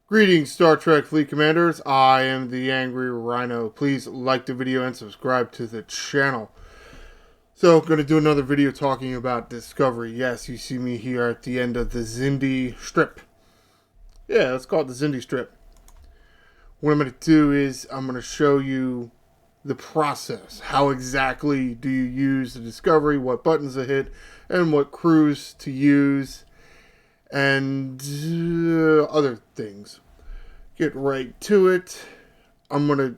Greetings, Star Trek Fleet Commanders. I am the Angry Rhino. Please like the video and subscribe to the channel. So, going to do another video talking about Discovery. Yes, you see me here at the end of the Xindi strip. Yeah, let's call it the Xindi strip. What I'm going to do is I'm going to show you the process. How exactly do you use the Discovery, what buttons to hit, and what crews to use, and other things. Get right to it. The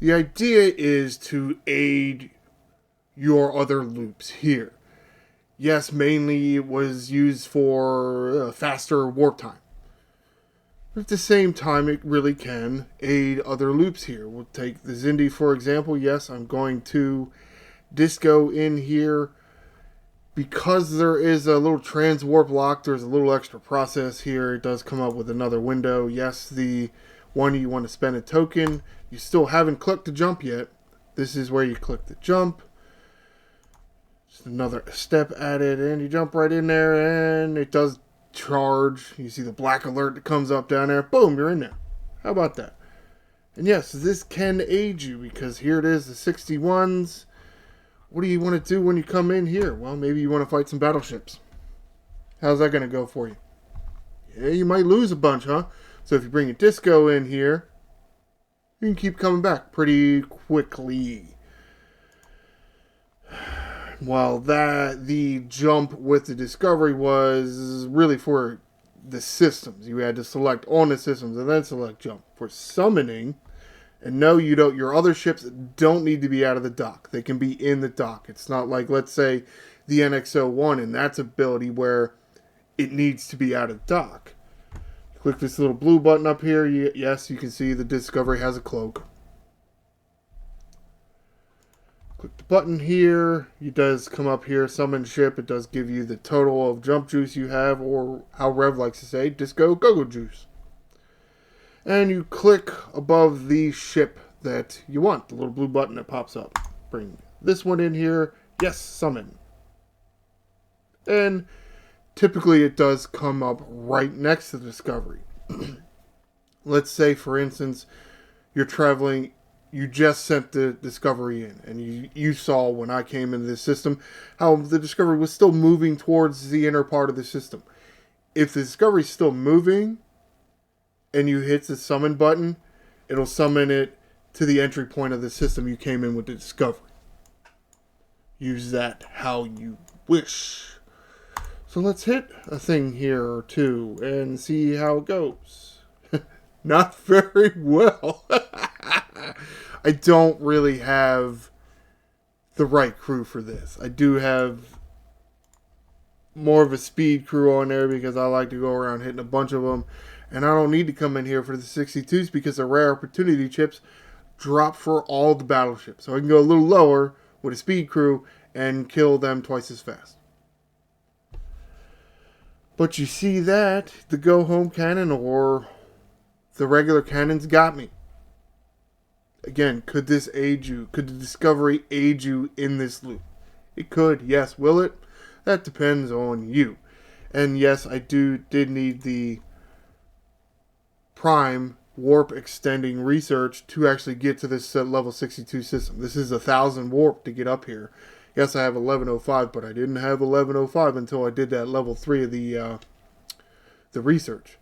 idea is to aid your other loops here. Yes, mainly it was used for faster warp time. But at the same time, it really can aid other loops here. We'll take the Xindi, for example. Yes, I'm going to disco in here. Because there is a little transwarp lock, there's a little extra process here. It does come up with another window. Yes, the one you want to spend a token. You still haven't clicked the jump yet. This is where you click the jump. Just another step added, and you jump right in there, and it does charge. You see the black alert that comes up down there. Boom, you're in there. How about that? And yes, this can aid you, because here it is, the 61s. What do you want to do when you come in here? Well, maybe you want to fight some battleships. How's that going to go for you? Yeah, you might lose a bunch, huh? So if you bring a disco in here, you can keep coming back pretty quickly. While the jump with the Discovery was really for the systems. You had to select on the systems and then select jump. For summoning, and no, you don't. Your other ships don't need to be out of the dock. They can be in the dock. It's not like, let's say, the NX-01 and that's ability where it needs to be out of dock. Click this little blue button up here. Yes, you can see the Discovery has a cloak. Click the button here. It does come up here, summon ship. It does give you the total of jump juice you have, or how Rev likes to say, Disco Go-Go Juice. And you click above the ship that you want, the little blue button that pops up. Bring this one in here. Yes, summon. And typically it does come up right next to the Discovery. Let's say, for instance, you're traveling, you just sent the Discovery in, and you saw when I came into the system how the Discovery was still moving towards the inner part of the system. If the Discovery is still moving, and you hit the summon button, it'll summon it to the entry point of the system you came in with the Discovery. Use that how you wish. So let's hit a thing here or two and see how it goes. Not very well. I don't really have the right crew for this. I do have more of a speed crew on there because I like to go around hitting a bunch of them. And I don't need to come in here for the 62s because the rare opportunity chips drop for all the battleships. So I can go a little lower with a speed crew and kill them twice as fast. But you see that the go home cannon or the regular cannons got me. Again, could this aid you? Could the Discovery aid you in this loop? It could, yes. Will it? That depends on you. And yes, I did need the Prime warp extending research to actually get to this level 62 system. This is 1,000 warp to get up here. Yes, I have 1105, but I didn't have 1105 until I did that level 3 of the research.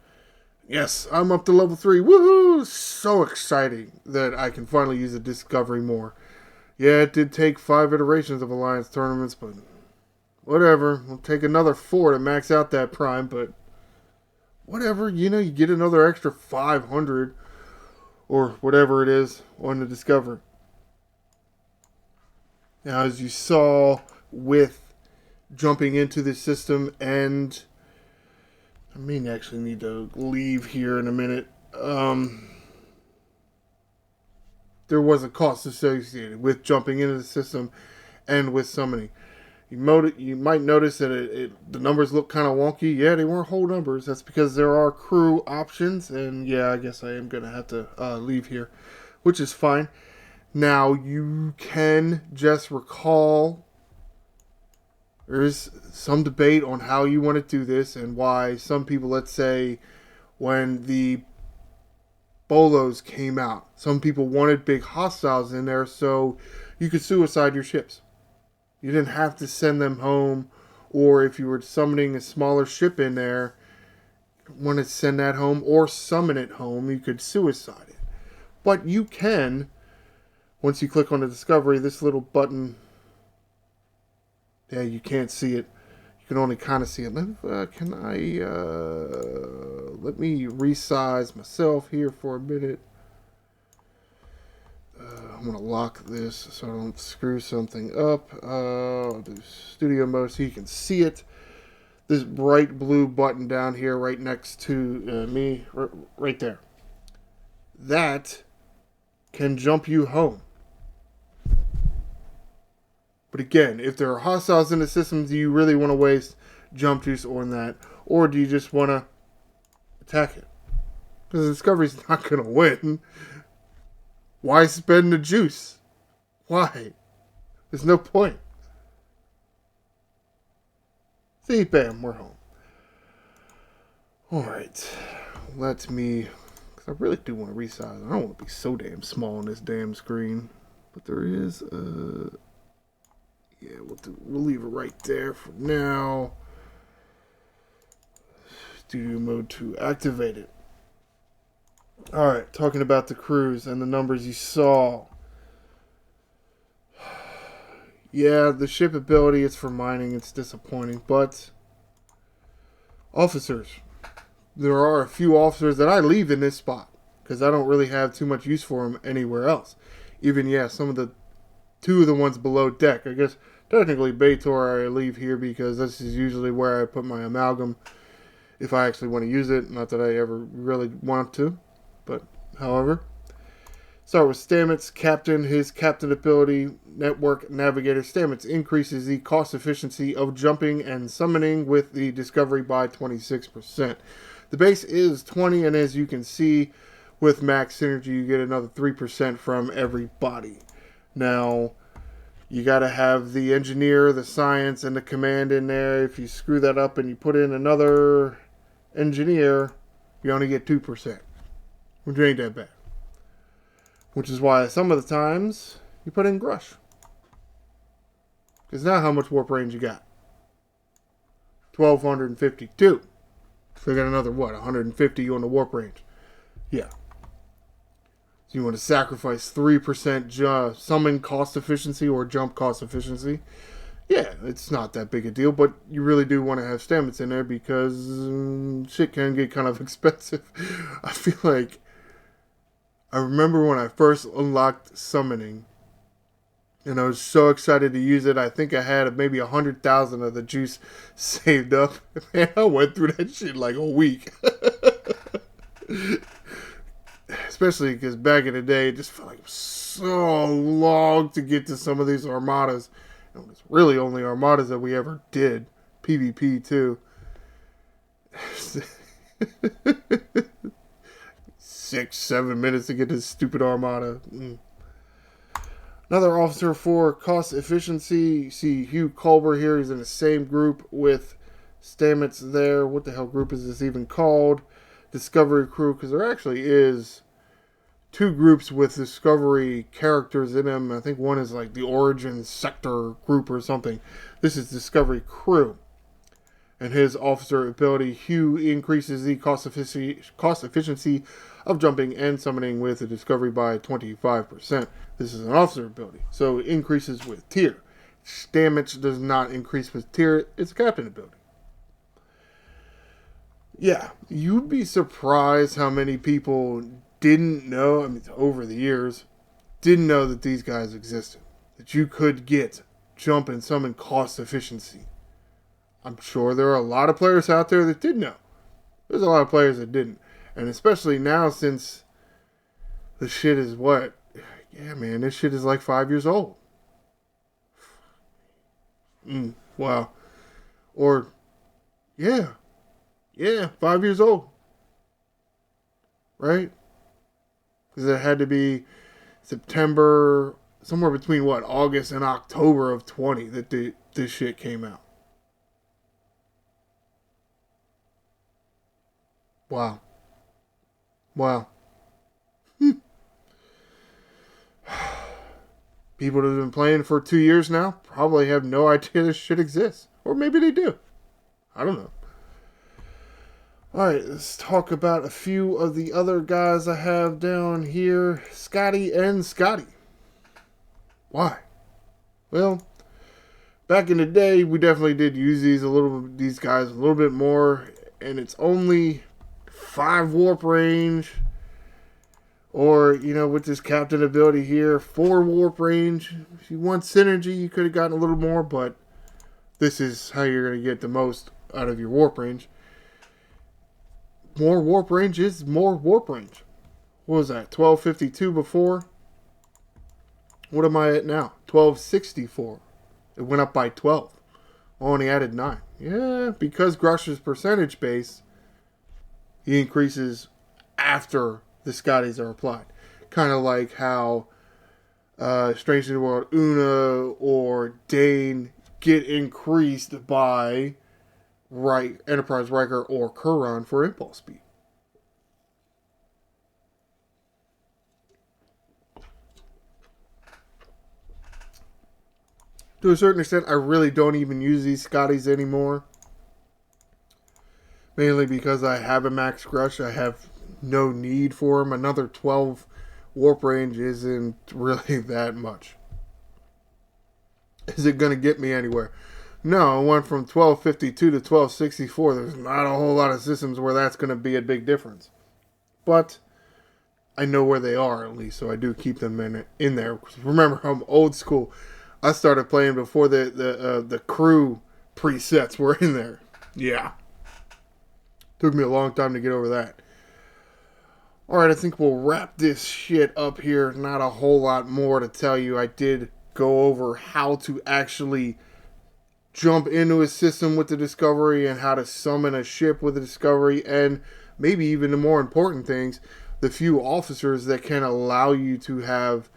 Yes, I'm up to level 3. Woohoo! So exciting that I can finally use the Discovery more. Yeah, it did take 5 iterations of Alliance tournaments, but whatever. We'll take another 4 to max out that Prime, but whatever, you get another extra 500 or whatever it is on the Discovery. Now, as you saw with jumping into the system, and I may actually need to leave here in a minute. There was a cost associated with jumping into the system and with summoning. You might notice that the numbers look kind of wonky. Yeah, they weren't whole numbers. That's because there are crew options. And yeah, I guess I am going to have to leave here, which is fine. Now, you can just recall There's some debate on how you want to do this and why some people, let's say, when the Bolos came out, some people wanted big hostiles in there so you could suicide your ships. You didn't have to send them home, or if you were summoning a smaller ship in there, you want to send that home or summon it home, you could suicide it. But you can, once you click on the discovery, this little button, yeah, you can't see it. You can only kind of see it. Let me resize myself here for a minute. I'm going to lock this so I don't screw something up. I'll do studio mode so you can see it. This bright blue button down here right next to me, right there. That can jump you home. But again, if there are hostiles in the system, do you really want to waste jump juice on that? Or do you just want to attack it? Because the Discovery's not going to win. Why spend the juice? Why? There's no point. See, bam, we're home. Alright. Let me... Because I really do want to resize. I don't want to be so damn small on this damn screen. But there is a... Yeah, we'll leave it right there for now. Studio mode to activate it. Alright, talking about the crews and the numbers you saw. Yeah, the ship ability is for mining. It's disappointing, but officers. There are a few officers that I leave in this spot because I don't really have too much use for them anywhere else. Even, yeah, some of the two of the ones below deck. I guess technically Baitor I leave here because this is usually where I put my amalgam if I actually want to use it. Not that I ever really want to, but however. Start with Stamets, Captain. His Captain ability, Network Navigator. Stamets increases the cost efficiency of jumping and summoning with the Discovery by 26%. The base is 20, and as you can see, with Max Synergy, you get another 3% from every body. Now, you got to have the Engineer, the Science, and the Command in there. If you screw that up and you put in another Engineer, you only get 2%, which ain't that bad. Which is why some of the times you put in Grush. Because now how much warp range you got? 1,252. So you got another, what, 150 on the warp range. Yeah. So you want to sacrifice 3% summon cost efficiency or jump cost efficiency. Yeah, it's not that big a deal, but you really do want to have Stamets in there because shit can get kind of expensive. I feel like I remember when I first unlocked summoning, and I was so excited to use it. I think I had maybe 100,000 of the juice saved up. Man, I went through that shit like a week. Especially because back in the day, it just felt like it was so long to get to some of these armadas. And it was really only armadas that we ever did. PvP too. 6-7 minutes to get this stupid armada. Another officer for cost efficiency. You see Hugh Culber here. He's in the same group with Stamets there. What the hell group is this even called? Discovery crew, because there actually is two groups with Discovery characters in them. I think one is like the Origin Sector group or something. This is Discovery crew. And his officer ability, Hugh increases the cost efficiency of jumping and summoning with the Discovery by 25%. This is an officer ability, so it increases with tier. Stamets does not increase with tier. It's a captain ability. Yeah, you'd be surprised how many people didn't know, I mean, over the years, didn't know that these guys existed. That you could get jump and summon cost efficiency. I'm sure there are a lot of players out there that did know. There's a lot of players that didn't. And especially now since the shit is what? Yeah, man, this shit is like 5 years old. Wow. Or, yeah, 5 years old. Right? Because it had to be September, somewhere between what, August and October of 20 that this shit came out. Wow. Wow. People that have been playing for 2 years now probably have no idea this shit exists. Or maybe they do. I don't know. Alright, let's talk about a few of the other guys I have down here. Scotty and Scotty. Why? Well, back in the day, we definitely did use these guys a little bit more. And it's only 5 warp range. Or, with this captain ability here, 4 warp range. If you want synergy, you could have gotten a little more, but this is how you're going to get the most out of your warp range. More warp range is more warp range. What was that? 1252 before? What am I at now? 1264. It went up by 12. Only added 9. Yeah, because Grush's percentage base, he increases after the Scotties are applied. Kind of like how Strange New World Una or Dane get increased by Enterprise Riker or Kuron for impulse speed. To a certain extent, I really don't even use these Scotties anymore. Mainly because I have a Max Grush. I have no need for him. Another 12 warp range isn't really that much. Is it going to get me anywhere? No, I went from 1252 to 1264. There's not a whole lot of systems where that's going to be a big difference. But I know where they are, at least, so I do keep them in there. Remember, I'm old school. I started playing before the crew presets were in there. Yeah. Took me a long time to get over that. Alright, I think we'll wrap this shit up here. Not a whole lot more to tell you. I did go over how to actually jump into a system with the Discovery and how to summon a ship with the Discovery, and maybe even the more important things, the few officers that can allow you to have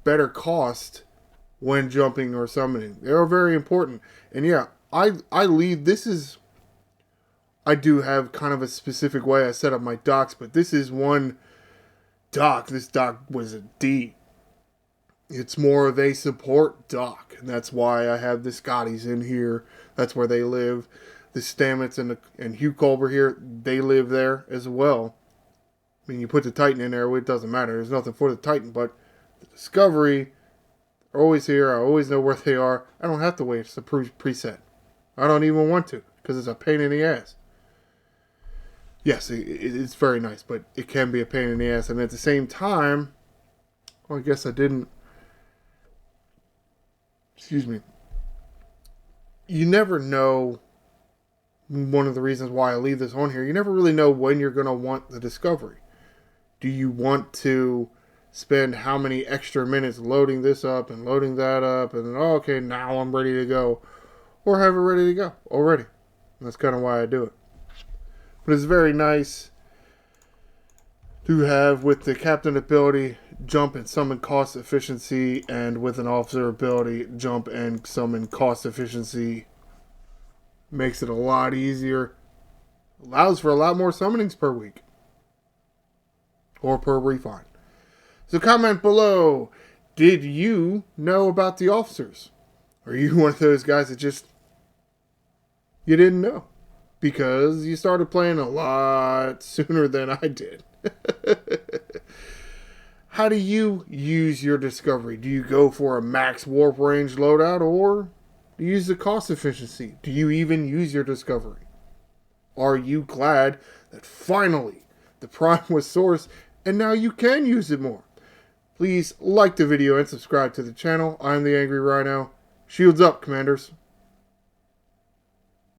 better cost when jumping or summoning. They are very important. And yeah, I do have kind of a specific way I set up my docks, but this is one dock. This dock was a D. It's more of a support dock, and that's why I have the Scotties in here. That's where they live. The Stamets and Hugh Culber here, they live there as well. I mean, you put the Titan in there, it doesn't matter. There's nothing for the Titan, but the Discovery are always here. I always know where they are. I don't have to wait. It's a preset. I don't even want to, because it's a pain in the ass. Yes, it's very nice, but it can be a pain in the ass. And at the same time, well, I guess I didn't. Excuse me. You never know. One of the reasons why I leave this on here, you never really know when you're going to want the Discovery. Do you want to spend how many extra minutes loading this up and loading that up and then, oh, okay, now I'm ready to go. Or have it ready to go already. And that's kind of why I do it. But it's very nice to have with the captain ability, jump and summon cost efficiency, and with an officer ability, jump and summon cost efficiency. Makes it a lot easier. Allows for a lot more summonings per week. Or per refine. So comment below, did you know about the officers? Are you one of those guys that just, you didn't know? Because you started playing a lot sooner than I did. How do you use your Discovery? Do you go for a max warp range loadout, or do you use the cost efficiency? Do you even use your Discovery? Are you glad that finally the Prime was sourced and now you can use it more? Please like the video and subscribe to the channel. I'm the Angry Rhino. Shields up, Commanders.